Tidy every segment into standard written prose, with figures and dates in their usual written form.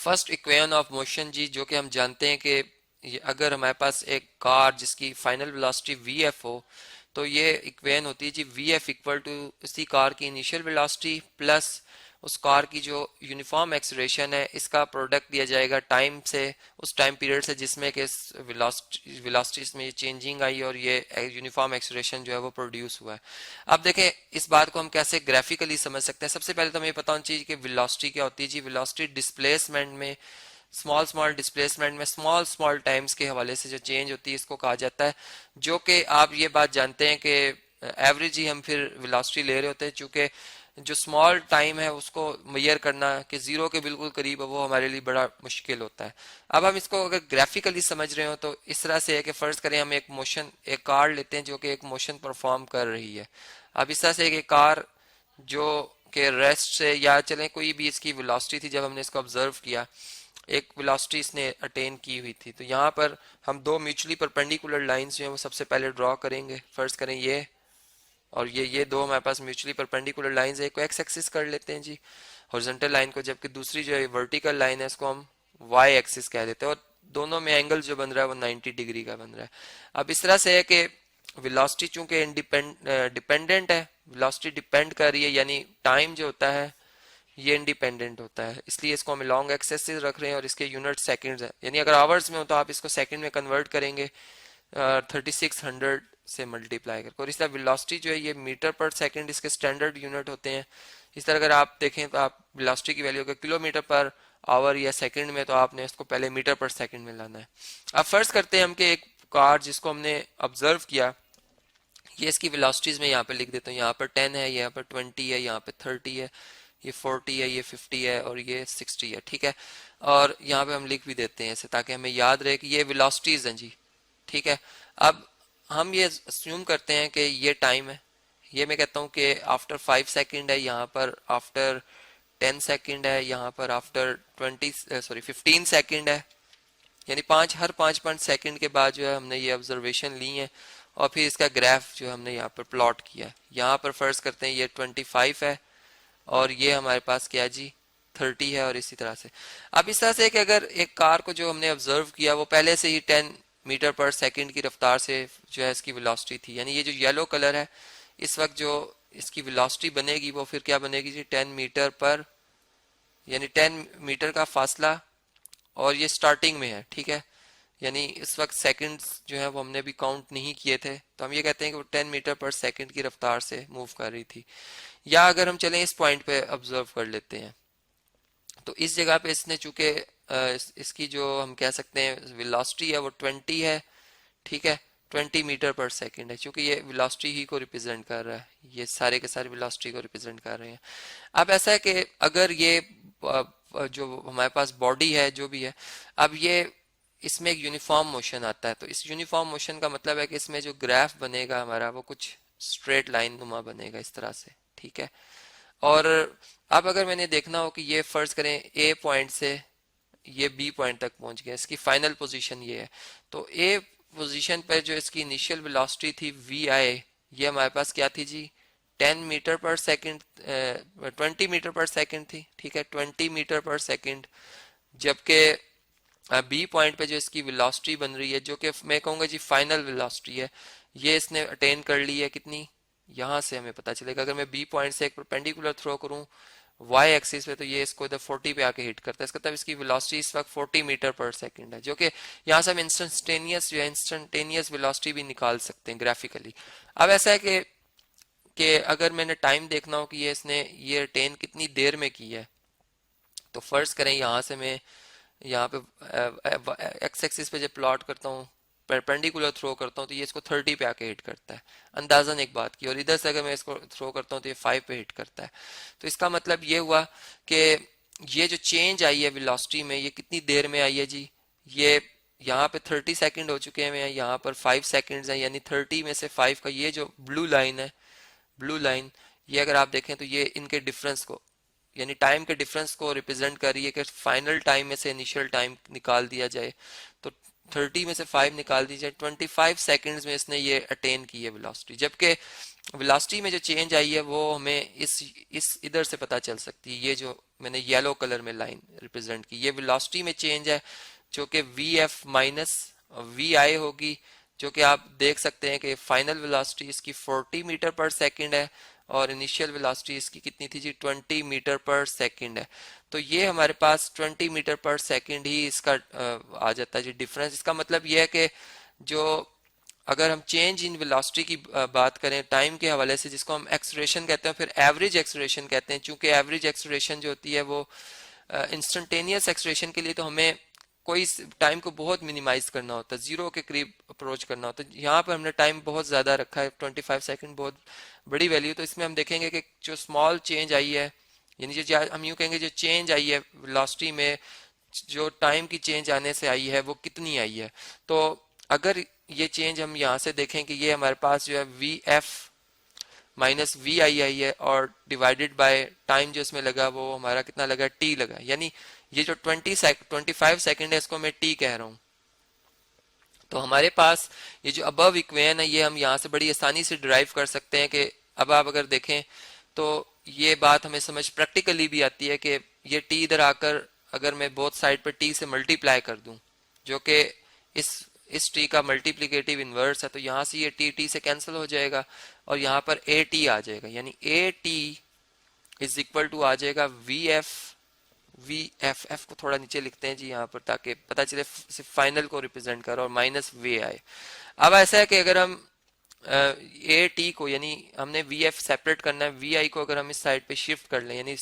First equation of motion जी, जो कि हम जानते हैं कि अगर हमारे पास एक कार जिसकी फाइनल वेलोसिटी वी एफ हो, तो ये इक्वेशन होती है जी वी एफ इक्वल टू इसी कार की इनिशियल वेलोसिटी प्लस उस कार की जो यूनिफॉर्म एक्सलेरेशन है, इसका प्रोडक्ट दिया जाएगा टाइम से, उस टाइम पीरियड से जिसमें कि वेलोसिटीज में ये चेंजिंग आई और ये यूनिफॉर्म एक्सलेरेशन जो है वो प्रोड्यूस हुआ है। अब देखें इस बात को हम कैसे ग्राफिकली समझ सकते हैं। सबसे पहले तो हमें पता होना चाहिए कि वेलोसिटी क्या होती है जी। वेलोसिटी डिस्प्लेसमेंट में, स्मॉल स्मॉल डिस्प्लेसमेंट में स्मॉल स्मॉल टाइम्स के हवाले से जो चेंज होती है इसको कहा जाता है। जो कि आप ये बात जानते हैं कि एवरेज ही हम फिर वेलोसिटी ले रहे होते हैं, चूंकि जो स्मॉल टाइम है उसको मेजर करना कि जीरो के बिल्कुल करीब है वो हमारे लिए बड़ा मुश्किल होता है। अब हम इसको अगर ग्राफिकली समझ रहे हो तो इस तरह से है कि फर्ज करें हम एक कार लेते हैं जो कि एक मोशन परफॉर्म कर रही है। अब इस तरह से एक कार जो कि रेस्ट से, या चलें कोई भी इसकी वेलोसिटी थी जब हमने इसको ऑब्जर्व किया, एक वेलोसिटी इसने अटेन की हुई थी, तो यहाँ पर हम दो म्यूचुअली परपेंडिकुलर लाइंस जो है वो सबसे पहले ड्रॉ करेंगे। फर्ज करें ये और ये दो हमारे पास म्यूचुअली परपेंडिकुलर लाइंस है, एक को एक्स एक्सिस कर लेते हैं जी हॉरिजॉन्टल लाइन को, जबकि दूसरी जो है वर्टिकल लाइन है इसको हम वाई एक्सिस कह देते हैं, और दोनों में एंगल जो बन रहा है वो 90 डिग्री का बन रहा है। अब इस तरह से है कि वेलोसिटी चूंकि डिपेंडेंट है, वेलोसिटी डिपेंड कर रही है, यानी टाइम जो होता है ये इंडिपेंडेंट होता है, इसलिए इसको हम लॉन्ग एक्सेस से रख रहे हैं और इसके यूनिट सेकंड्स है, यानी अगर आवर्स में हो तो आप इसको सेकंड में कन्वर्ट करेंगे 3600 से मल्टीप्लाई करके, और इस तरह वेलोसिटी जो है ये मीटर पर सेकंड इसके स्टैंडर्ड यूनिट होते हैं। इस तरह अगर आप देखें तो आप वेलोसिटी की वैल्यू अगर किलोमीटर पर आवर या सेकंड में, तो आपने इसको पहले मीटर पर सेकंड में लाना है। अब फर्ज करते हैं हम कि एक कार जिसको हमने ऑब्जर्व किया, ये इसकी वेलोसिटीज में यहाँ पे लिख देता हूँ, यहाँ पर 10 है, यहाँ पर 20 है, यहाँ पे 30 है, ये 40 है, ये 50 है और ये 60 है, ठीक है। और यहाँ पे हम लिख भी देते हैं ऐसे ताकि हमें याद रहे कि ये वेलोसिटीज हैं जी, ठीक है। अब हम ये अस्यूम करते हैं कि ये टाइम है, ये मैं कहता हूँ कि आफ्टर 5 सेकंड है, यहाँ पर आफ्टर 10 सेकंड है, यहाँ पर आफ्टर 15 सेकंड है, यानी हर 5 सेकंड के बाद जो है हमने ये ऑब्जर्वेशन ली है और फिर इसका ग्राफ जो हमने यहाँ पर प्लॉट किया है। यहाँ पर फर्ज करते हैं ये 25 है और ये हमारे पास क्या जी 30 है, और इसी तरह से। अब इस तरह से कि अगर एक कार को जो हमने ऑब्जर्व किया वो पहले से ही 10 मीटर पर सेकंड की रफ्तार से जो है इसकी वेलोसिटी थी, यानी ये जो येलो कलर है इस वक्त जो इसकी वेलोसिटी बनेगी वो फिर क्या बनेगी जी 10 मीटर पर, यानी 10 मीटर का फासला, और ये स्टार्टिंग में है, ठीक है। यानी इस वक्त सेकंड्स जो है वो हमने भी काउंट नहीं किए थे, तो हम ये कहते हैं कि वो 10 मीटर पर सेकंड की रफ्तार से मूव कर रही थी। या अगर हम चलें इस पॉइंट पे ऑब्जर्व कर लेते हैं, तो इस जगह पे इसने चूंकि इसकी जो हम कह सकते हैं वेलोसिटी है वो 20 है, ठीक है, 20 मीटर पर सेकंड है, क्योंकि ये वेलोसिटी ही को रिप्रेजेंट कर रहा है, ये सारे के सारे वेलोसिटी को रिप्रेजेंट कर रहे हैं। अब ऐसा है कि अगर ये जो हमारे पास बॉडी है जो भी है, अब ये इसमें एक यूनिफॉर्म मोशन आता है, तो इस यूनिफॉर्म मोशन का मतलब है कि इसमें जो ग्राफ बनेगा हमारा वो कुछ स्ट्रेट लाइन नुमा बनेगा इस तरह से, ठीक है। और अब अगर मैंने देखना हो कि ये फर्ज करें ए पॉइंट से ये बी पॉइंट तक पहुंच गया, इसकी फाइनल पोजीशन ये है, तो ए पोजीशन पर जो इसकी इनिशियल वेलोसिटी थी वी आई, ये हमारे पास क्या थी जी 10 मीटर पर सेकंड, 20 मीटर पर सेकंड थी, ठीक है, 20 मीटर पर सेकंड। जबकि बी पॉइंट पे जो इसकी वेलोसिटी बन रही है जो कि मैं कहूँगा जी फाइनल वेलोसिटी है, ये इसने अटेन कर ली है कितनी, यहाँ से हमें पता चलेगा अगर मैं बी पॉइंट से एक परपेंडिकुलर थ्रो करूँ वाई एक्सिस पे, तो ये इसको इधर 40 पे आके हिट करता है, इसका मतलब इसकी वेलोसिटी इस वक्त 40 मीटर पर सेकंड है, जो कि यहाँ से हम इंस्टेंटेनियस वेलोसिटी भी निकाल सकते हैं ग्राफिकली। अब ऐसा है कि अगर मैंने टाइम देखना हो कि ये इसने ये अटेन कितनी देर में की है, तो फर्ज करें यहाँ से मैं यहाँ पे एक्स एक्सिस पे जब प्लॉट करता हूँ परपेंडिकुलर थ्रो करता हूँ तो ये इसको 30 पे आके हिट करता है अंदाजन एक बात की, और इधर से अगर मैं इसको थ्रो करता हूँ तो ये 5 पे हिट करता है। तो इसका मतलब ये हुआ कि ये जो चेंज आई है वेलोसिटी में ये कितनी देर में आई है जी, ये यहाँ पे 30 सेकंड हो चुके हैं, यहाँ पर 5 सेकंड्स है, यानी 30 में से 5 का ये जो ब्लू लाइन है, ब्लू लाइन ये अगर आप देखें तो ये इनके डिफरेंस को, यानी टाइम के डिफरेंस को रिप्रेजेंट कर रही है कि फाइनल टाइम में से इनिशियल टाइम निकाल दिया जाए, तो 30 में से 5 निकाल दी जाए, 25 सेकंड्स में इसने ये अटेन की है वेलोसिटी। जबकि वेलोसिटी में जो चेंज आई है वो हमें इस इधर से पता चल सकती है, ये जो मैंने येलो कलर में लाइन रिप्रेजेंट की, ये वेलोसिटी में चेंज है जो कि वी एफ माइनस वी आई होगी, जो कि आप देख सकते हैं कि फाइनल वेलोसिटी इसकी 40 मीटर पर सेकंड है और इनिशियल वेलोसिटी इसकी कितनी थी जी, 20 मीटर पर सेकंड है। तो ये हमारे पास 20 मीटर पर सेकंड ही इसका आ जाता है जी डिफरेंस। इसका मतलब ये है कि जो अगर हम चेंज इन वेलोसिटी की बात करें टाइम के हवाले से, जिसको हम एक्सलेरेशन कहते हैं, फिर एवरेज एक्सलेरेशन कहते हैं, चूंकि एवरेज एक्सलेरेशन जो होती है वो इंस्टेंटेनियस एक्सलेरेशन के लिए तो हमें कोई टाइम को बहुत मिनिमाइज करना होता है, जीरो के करीब अप्रोच करना होता है। यहाँ पर हमने टाइम बहुत ज़्यादा रखा है, 25 सेकंड बहुत बड़ी वैल्यू। तो इसमें हम देखेंगे कि जो स्मॉल चेंज आई है, यानी जो हम यूँ कहेंगे जो चेंज आई है वेलोसिटी में, जो टाइम की चेंज आने से आई है वो कितनी आई है। तो अगर ये चेंज हम यहाँ से देखें कि ये हमारे पास जो है वी एफ माइनस वी आई है और डिवाइडेड बाय टाइम जो इसमें लगा वो हमारा कितना लगा, टी लगा। यानी ये जो 25 सेकंड है इसको मैं टी कह रहा हूँ। तो हमारे पास ये जो अबव इक्वेशन है ये हम यहाँ से बड़ी आसानी से डिराइव कर सकते हैं कि अब आप अगर देखें तो ये बात हमें समझ प्रैक्टिकली भी आती है कि ये टी इधर आकर अगर मैं बोथ साइड पर टी से मल्टीप्लाई कर दूं, जो कि इस टी का मल्टीप्लिकेटिव इनवर्स है, तो यहाँ से ये टी टी से कैंसिल हो जाएगा और यहाँ पर ए टी आ जाएगा। यानी A T is equal to आ जाएगा वी एफ एफ को थोड़ा नीचे लिखते हैं जी यहाँ पर ताकि पता चले सिर्फ फाइनल को रिप्रेजेंट कर, और माइनस वे आए। अब ऐसा है कि अगर हम ए टी को, यानी हमने वी एफ सेपरेट करना है, वी आई को अगर हम इस साइड पे शिफ्ट कर लें, यानी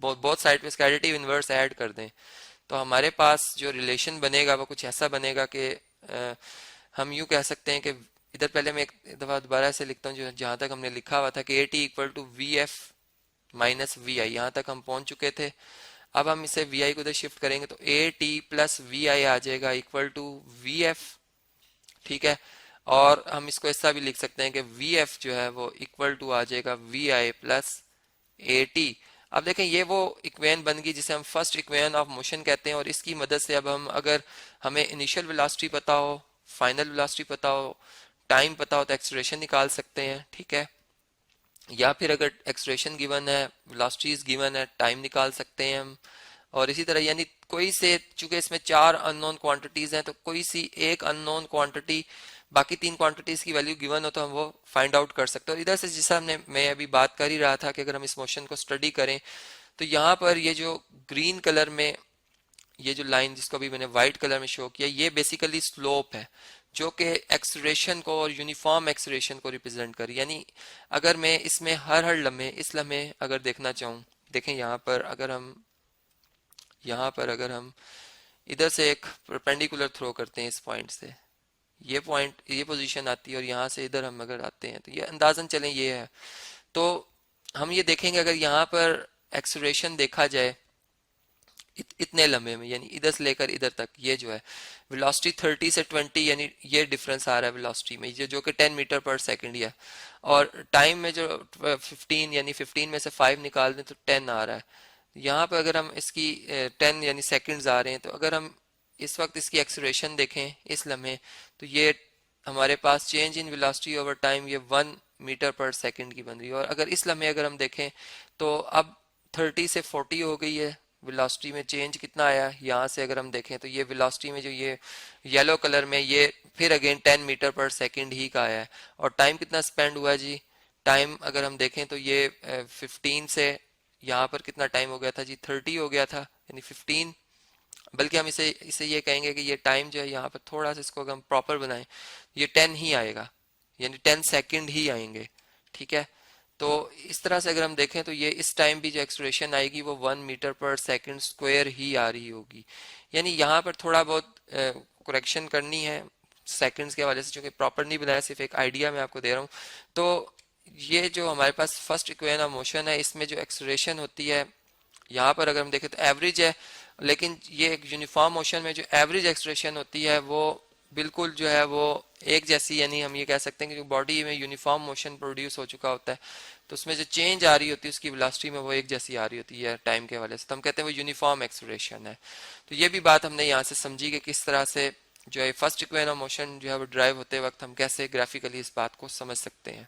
बहुत साइड पे इसका एडिटिव इनवर्स ऐड कर दें, तो हमारे पास जो रिलेशन बनेगा वो कुछ ऐसा बनेगा कि हम यूँ कह सकते हैं कि इधर पहले मैं एक दफ़ा दोबारा से लिखता हूँ जो जहाँ तक हमने लिखा हुआ था कि A T equal to V F minus V I, यहाँ तक हम पहुँच चुके थे। अब हम इसे वी आई को उधर शिफ्ट करेंगे तो ए टी प्लस वी आई आ जाएगा इक्वल टू वी एफ, ठीक है। और हम इसको ऐसा भी लिख सकते हैं कि वी एफ जो है वो इक्वल टू आ जाएगा v i plus a t. अब देखें ये वो इक्वेशन बन गई जिसे हम फर्स्ट इक्वेशन ऑफ मोशन कहते हैं, और इसकी मदद से अब हम अगर हमें इनिशियल वेलोसिटी पता हो, फाइनल वेलोसिटी पता हो, टाइम पता हो तो एक्सेलरेशन निकाल सकते हैं, ठीक है। या फिर अगर एक्सेलरेशन गिवन है, वेलोसिटीज गिवन है, टाइम निकाल सकते हैं हम। और इसी तरह यानी कोई से, चूंकि इसमें 4 अननोन क्वांटिटीज हैं तो कोई सी एक अननोन क्वांटिटी बाकी 3 क्वांटिटीज की वैल्यू गिवन हो तो हम वो फाइंड आउट कर सकते हैं। और इधर से जैसा मैं अभी बात कर ही रहा था कि अगर हम इस मोशन को स्टडी करें तो यहाँ पर ये जो ग्रीन कलर में ये जो लाइन जिसको अभी मैंने व्हाइट कलर में शो किया, ये बेसिकली स्लोप है जो कि एक्सेलरेशन को और यूनिफॉर्म एक्सेलरेशन को रिप्रेजेंट कर। यानी अगर मैं इसमें हर लम्हे इस लम्हे अगर देखना चाहूँ, देखें यहाँ पर अगर हम इधर से एक परपेंडिकुलर थ्रो करते हैं इस पॉइंट से, ये पॉइंट ये पोजीशन आती है और यहाँ से इधर हम अगर आते हैं तो ये अंदाजन चलें ये है। तो हम ये देखेंगे अगर यहाँ पर एक्सेलरेशन देखा जाए इतने लम्हे में, यानी इधर से लेकर इधर तक ये जो है वेलोसिटी 30 से 20, यानी ये डिफरेंस आ रहा है वेलोसिटी में जो कि 10 मीटर पर सेकंड है। और टाइम में जो 15 यानी 15 में से 5 निकाल दें तो 10 आ रहा है। यहाँ पर अगर हम इसकी 10 यानी सेकंड्स आ रहे हैं, तो अगर हम इस वक्त इसकी एक्सेलरेशन देखें इस लम्हे, तो ये हमारे पास change in velocity over time ये 1 मीटर पर सेकंड की बन रही है। और अगर इस लम्हे अगर हम देखें तो अब 30 से 40 हो गई है वेलोसिटी में चेंज। कितना आया यहाँ से अगर हम देखें तो ये वेलोसिटी में जो ये येलो कलर में ये फिर अगेन 10 मीटर पर सेकंड ही का आया है। और टाइम कितना स्पेंड हुआ जी, टाइम अगर हम देखें तो ये 15 से यहाँ पर कितना टाइम हो गया था जी, 30 हो गया था, यानी 15। बल्कि हम इसे ये कहेंगे कि ये टाइम जो है यहाँ पर थोड़ा सा इसको अगर हम प्रॉपर बनाएं ये 10 ही आएगा, यानी 10 सेकंड ही आएंगे, ठीक है। तो इस तरह से अगर हम देखें तो ये इस टाइम भी जो एक्सप्रेशन आएगी वो 1 मीटर पर सेकंड स्क्वायर ही आ रही होगी। यानी यहाँ पर थोड़ा बहुत करेक्शन करनी है सेकंड्स के हवाले से, जो कि प्रॉपर नहीं बनाया, सिर्फ एक आइडिया मैं आपको दे रहा हूँ। तो ये जो हमारे पास फर्स्ट इक्वेशन ऑफ मोशन है इसमें जो एक्सेलरेशन होती है यहाँ पर अगर हम देखें तो एवरेज है, लेकिन ये एक यूनिफॉर्म मोशन में जो एवरेज एक्सेलरेशन होती है वो बिल्कुल जो है वो एक जैसी, यानी हम ये कह सकते हैं कि जो बॉडी में यूनिफॉर्म मोशन प्रोड्यूस हो चुका होता है तो उसमें जो चेंज आ रही होती है उसकी वेलोसिटी में वो एक जैसी आ रही होती है टाइम के हवाले से, तो हम कहते हैं वो यूनिफॉर्म एक्सेलरेशन है। तो ये भी बात हमने यहाँ से समझी कि किस तरह से जो है फर्स्ट इक्वेशन ऑफ मोशन जो है वो ड्राइव होते वक्त हम कैसे ग्राफिकली इस बात को समझ सकते हैं।